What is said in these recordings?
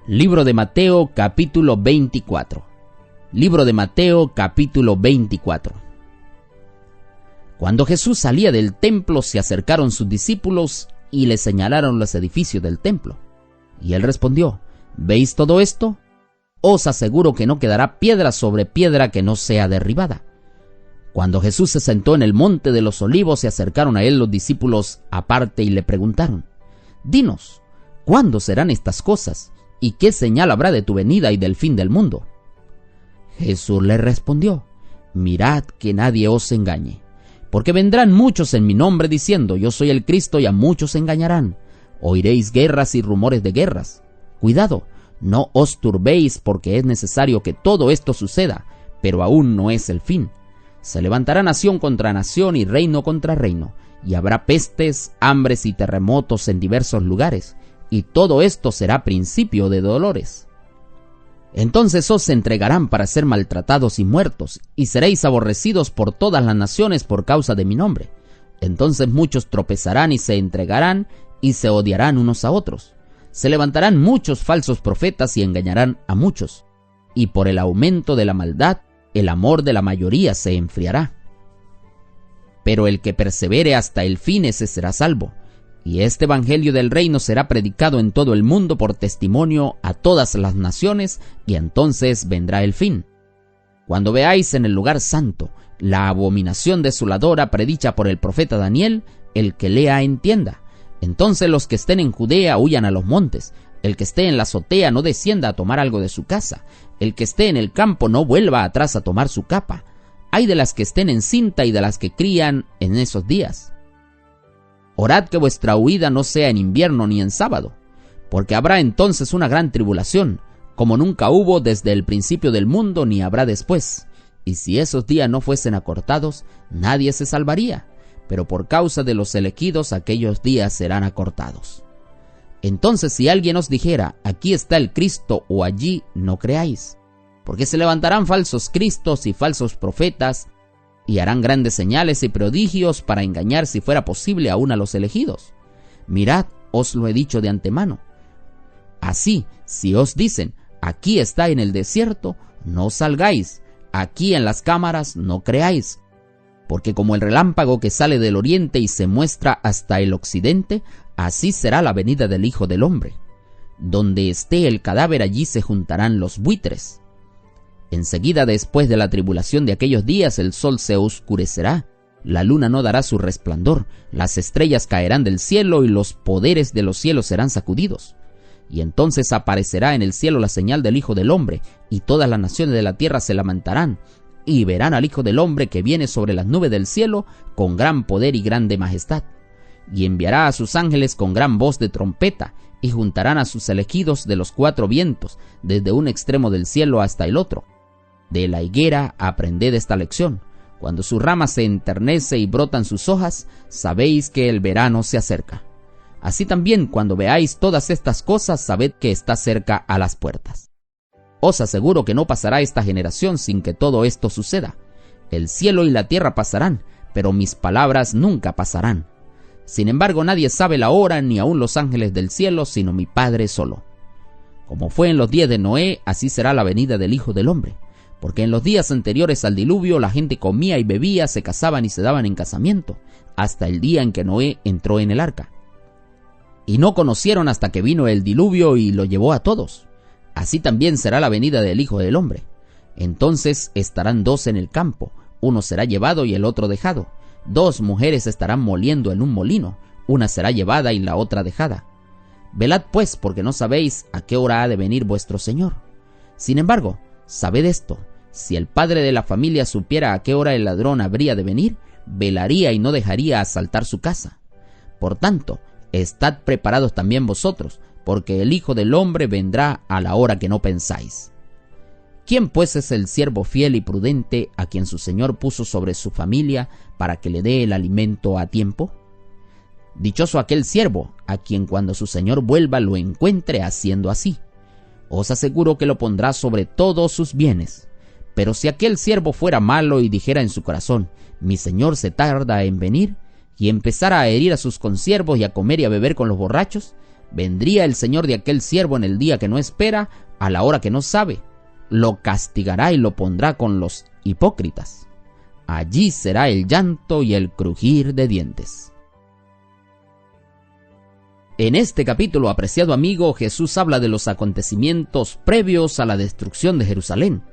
Libro de Mateo, capítulo 24. Libro de Mateo, capítulo 24. Cuando Jesús salía del templo, se acercaron sus discípulos y le señalaron los edificios del templo. Y él respondió: ¿Veis todo esto? Os aseguro que no quedará piedra sobre piedra que no sea derribada. Cuando Jesús se sentó en el monte de los olivos, se acercaron a él los discípulos aparte y le preguntaron: Dinos, ¿cuándo serán estas cosas? ¿Y qué señal habrá de tu venida y del fin del mundo? Jesús le respondió: Mirad que nadie os engañe, porque vendrán muchos en mi nombre diciendo: Yo soy el Cristo, y a muchos engañarán. Oiréis guerras y rumores de guerras. Cuidado, no os turbéis, porque es necesario que todo esto suceda, pero aún no es el fin. Se levantará nación contra nación y reino contra reino, y habrá pestes, hambres y terremotos en diversos lugares, y todo esto será principio de dolores. Entonces os entregarán para ser maltratados y muertos, y seréis aborrecidos por todas las naciones por causa de mi nombre. Entonces muchos tropezarán y se entregarán, y se odiarán unos a otros. Se levantarán muchos falsos profetas y engañarán a muchos, y por el aumento de la maldad, el amor de la mayoría se enfriará. Pero el que persevere hasta el fin, ese será salvo. Y este evangelio del reino será predicado en todo el mundo por testimonio a todas las naciones, y entonces vendrá el fin. Cuando veáis en el lugar santo la abominación desoladora predicha por el profeta Daniel, el que lea entienda. Entonces los que estén en Judea huyan a los montes. El que esté en la azotea no descienda a tomar algo de su casa. El que esté en el campo no vuelva atrás a tomar su capa. Ay de las que estén en cinta y de las que crían en esos días. Orad que vuestra huida no sea en invierno ni en sábado, porque habrá entonces una gran tribulación, como nunca hubo desde el principio del mundo ni habrá después. Y si esos días no fuesen acortados, nadie se salvaría, pero por causa de los elegidos aquellos días serán acortados. Entonces si alguien os dijera: aquí está el Cristo, o allí, no creáis, porque se levantarán falsos cristos y falsos profetas, y harán grandes señales y prodigios para engañar, si fuera posible, aún a los elegidos. Mirad, os lo he dicho de antemano. Así, si os dicen: aquí está en el desierto, no salgáis; aquí en las cámaras, no creáis. Porque como el relámpago que sale del oriente y se muestra hasta el occidente, así será la venida del Hijo del Hombre. Donde esté el cadáver, allí se juntarán los buitres. Enseguida, después de la tribulación de aquellos días, el sol se oscurecerá, la luna no dará su resplandor, las estrellas caerán del cielo y los poderes de los cielos serán sacudidos. Y entonces aparecerá en el cielo la señal del Hijo del Hombre, y todas las naciones de la tierra se lamentarán, y verán al Hijo del Hombre que viene sobre las nubes del cielo con gran poder y grande majestad. Y enviará a sus ángeles con gran voz de trompeta, y juntarán a sus elegidos de los cuatro vientos, desde un extremo del cielo hasta el otro. De la higuera aprended esta lección: cuando su rama se enternece y brotan sus hojas, sabéis que el verano se acerca. Así también, cuando veáis todas estas cosas, sabed que está cerca a las puertas. Os aseguro que no pasará esta generación sin que todo esto suceda. El cielo y la tierra pasarán, pero mis palabras nunca pasarán. Sin embargo, nadie sabe la hora, ni aun los ángeles del cielo, sino mi Padre solo. Como fue en los días de Noé, así será la venida del Hijo del Hombre. Porque en los días anteriores al diluvio la gente comía y bebía, se casaban y se daban en casamiento, hasta el día en que Noé entró en el arca. Y no conocieron hasta que vino el diluvio y lo llevó a todos. Así también será la venida del Hijo del Hombre. Entonces estarán dos en el campo, uno será llevado y el otro dejado. Dos mujeres estarán moliendo en un molino, una será llevada y la otra dejada. Velad pues, porque no sabéis a qué hora ha de venir vuestro Señor. Sin embargo, sabed esto: si el padre de la familia supiera a qué hora el ladrón habría de venir, velaría y no dejaría asaltar su casa. Por tanto, estad preparados también vosotros, porque el Hijo del Hombre vendrá a la hora que no pensáis. ¿Quién pues es el siervo fiel y prudente a quien su señor puso sobre su familia para que le dé el alimento a tiempo? Dichoso aquel siervo a quien cuando su señor vuelva lo encuentre haciendo así. Os aseguro que lo pondrá sobre todos sus bienes. Pero si aquel siervo fuera malo y dijera en su corazón: mi señor se tarda en venir, y empezara a herir a sus consiervos y a comer y a beber con los borrachos, vendría el Señor de aquel siervo en el día que no espera, a la hora que no sabe. Lo castigará y lo pondrá con los hipócritas. Allí será el llanto y el crujir de dientes. En este capítulo, apreciado amigo, Jesús habla de los acontecimientos previos a la destrucción de Jerusalén,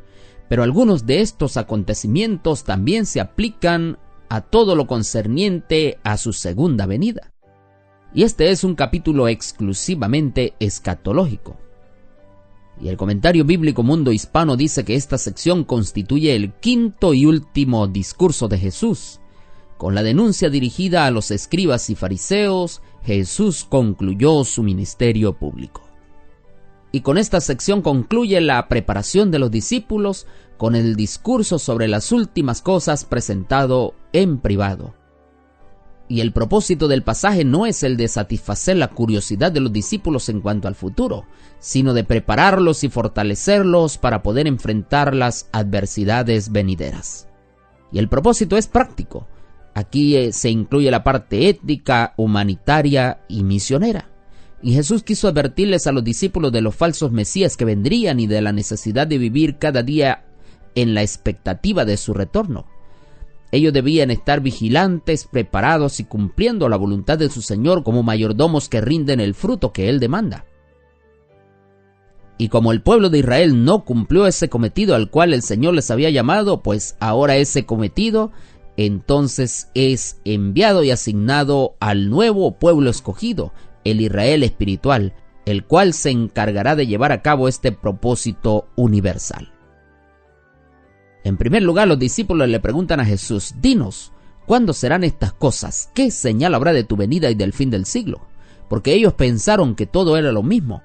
pero algunos de estos acontecimientos también se aplican a todo lo concerniente a su segunda venida. Y este es un capítulo exclusivamente escatológico. Y el comentario bíblico Mundo Hispano dice que esta sección constituye el quinto y último discurso de Jesús. Con la denuncia dirigida a los escribas y fariseos, Jesús concluyó su ministerio público. Y con esta sección concluye la preparación de los discípulos con el discurso sobre las últimas cosas presentado en privado. Y el propósito del pasaje no es el de satisfacer la curiosidad de los discípulos en cuanto al futuro, sino de prepararlos y fortalecerlos para poder enfrentar las adversidades venideras. Y el propósito es práctico. Aquí se incluye la parte ética, humanitaria y misionera. Y Jesús quiso advertirles a los discípulos de los falsos mesías que vendrían y de la necesidad de vivir cada día en la expectativa de su retorno. Ellos debían estar vigilantes, preparados y cumpliendo la voluntad de su Señor como mayordomos que rinden el fruto que Él demanda. Y como el pueblo de Israel no cumplió ese cometido al cual el Señor les había llamado, pues ahora ese cometido entonces es enviado y asignado al nuevo pueblo escogido, el Israel espiritual, el cual se encargará de llevar a cabo este propósito universal. En primer lugar, los discípulos le preguntan a Jesús: dinos, ¿cuándo serán estas cosas? ¿Qué señal habrá de tu venida y del fin del siglo? Porque ellos pensaron que todo era lo mismo.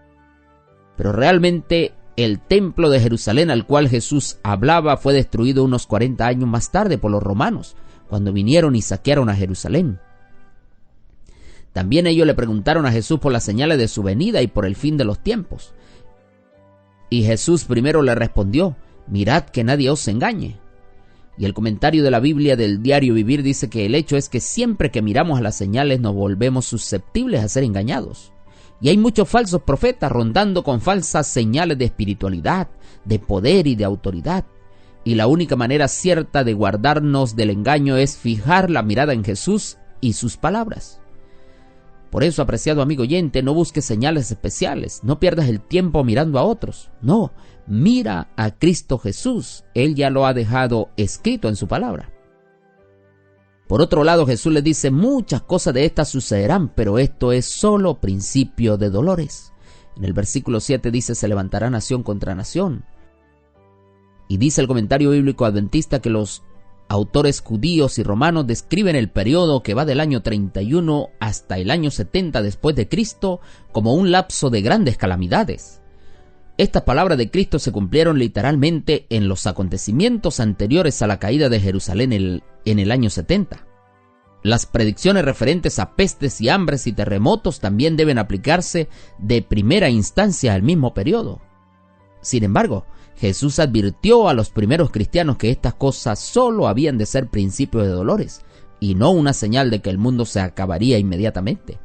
Pero realmente el templo de Jerusalén al cual Jesús hablaba fue destruido unos 40 años más tarde por los romanos, cuando vinieron y saquearon a Jerusalén. También ellos le preguntaron a Jesús por las señales de su venida y por el fin de los tiempos. Y Jesús primero le respondió: mirad que nadie os engañe. Y el comentario de la Biblia del Diario Vivir dice que el hecho es que siempre que miramos a las señales nos volvemos susceptibles a ser engañados. Y hay muchos falsos profetas rondando con falsas señales de espiritualidad, de poder y de autoridad. Y la única manera cierta de guardarnos del engaño es fijar la mirada en Jesús y sus palabras. Por eso, apreciado amigo oyente, no busques señales especiales, no pierdas el tiempo mirando a otros. No, mira a Cristo Jesús, Él ya lo ha dejado escrito en su palabra. Por otro lado, Jesús les dice: muchas cosas de estas sucederán, pero esto es solo principio de dolores. En el versículo 7 dice: se levantará nación contra nación. Y dice el comentario bíblico adventista que los autores judíos y romanos describen el periodo que va del año 31 hasta el año 70 después de Cristo como un lapso de grandes calamidades. Estas palabras de Cristo se cumplieron literalmente en los acontecimientos anteriores a la caída de Jerusalén en el año 70. Las predicciones referentes a pestes y hambres y terremotos también deben aplicarse de primera instancia al mismo periodo. Sin embargo, Jesús advirtió a los primeros cristianos que estas cosas solo habían de ser principios de dolores y no una señal de que el mundo se acabaría inmediatamente.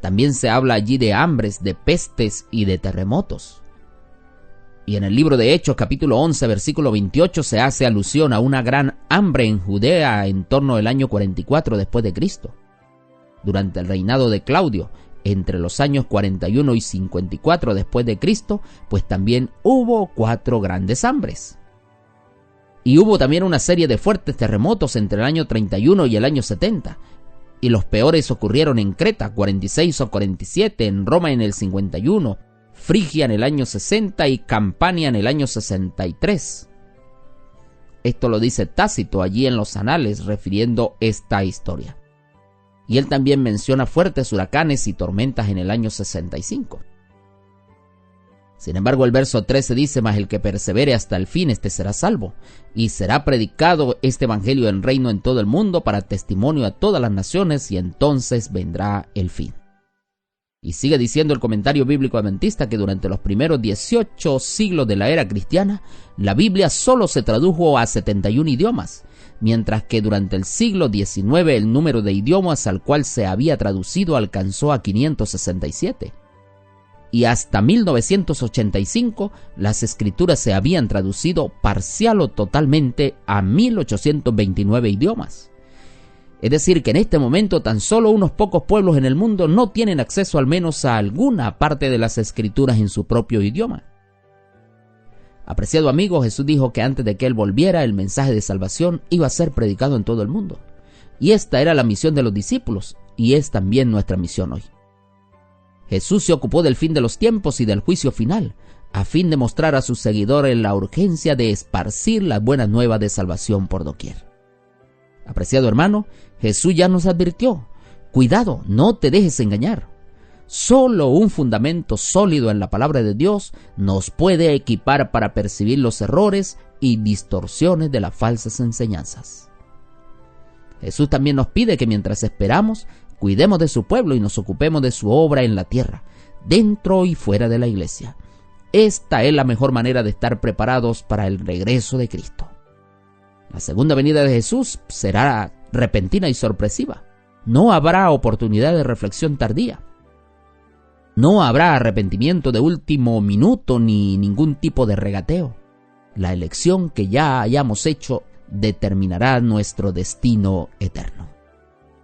También se habla allí de hambres, de pestes y de terremotos. Y en el libro de Hechos, capítulo 11, versículo 28, se hace alusión a una gran hambre en Judea en torno al año 44 después de Cristo. Durante el reinado de Claudio, entre los años 41 y 54 después de Cristo, pues también hubo 4 grandes hambres. Y hubo también una serie de fuertes terremotos entre el año 31 y el año 70. Y los peores ocurrieron en Creta, 46 o 47, en Roma en el 51, Frigia en el año 60 y Campania en el año 63. Esto lo dice Tácito allí en los anales refiriendo esta historia. Y él también menciona fuertes huracanes y tormentas en el año 65. Sin embargo, el verso 13 dice: mas el que persevere hasta el fin, este será salvo. Y será predicado este evangelio en reino en todo el mundo para testimonio a todas las naciones, y entonces vendrá el fin. Y sigue diciendo el comentario bíblico adventista que durante los primeros 18 siglos de la era cristiana, la Biblia solo se tradujo a 71 idiomas. mientras que durante el siglo XIX el número de idiomas al cual se había traducido alcanzó a 567. Y hasta 1985 las escrituras se habían traducido parcial o totalmente a 1829 idiomas. Es decir, que en este momento tan solo unos pocos pueblos en el mundo no tienen acceso al menos a alguna parte de las escrituras en su propio idioma. Apreciado amigo, Jesús dijo que antes de que Él volviera, el mensaje de salvación iba a ser predicado en todo el mundo. Y esta era la misión de los discípulos, y es también nuestra misión hoy. Jesús se ocupó del fin de los tiempos y del juicio final, a fin de mostrar a sus seguidores la urgencia de esparcir las buenas nuevas de salvación por doquier. Apreciado hermano, Jesús ya nos advirtió: cuidado, no te dejes engañar. Solo un fundamento sólido en la palabra de Dios nos puede equipar para percibir los errores y distorsiones de las falsas enseñanzas. Jesús también nos pide que mientras esperamos, cuidemos de su pueblo y nos ocupemos de su obra en la tierra, dentro y fuera de la iglesia. Esta es la mejor manera de estar preparados para el regreso de Cristo. La segunda venida de Jesús será repentina y sorpresiva. No habrá oportunidad de reflexión tardía. No habrá arrepentimiento de último minuto ni ningún tipo de regateo. La elección que ya hayamos hecho determinará nuestro destino eterno.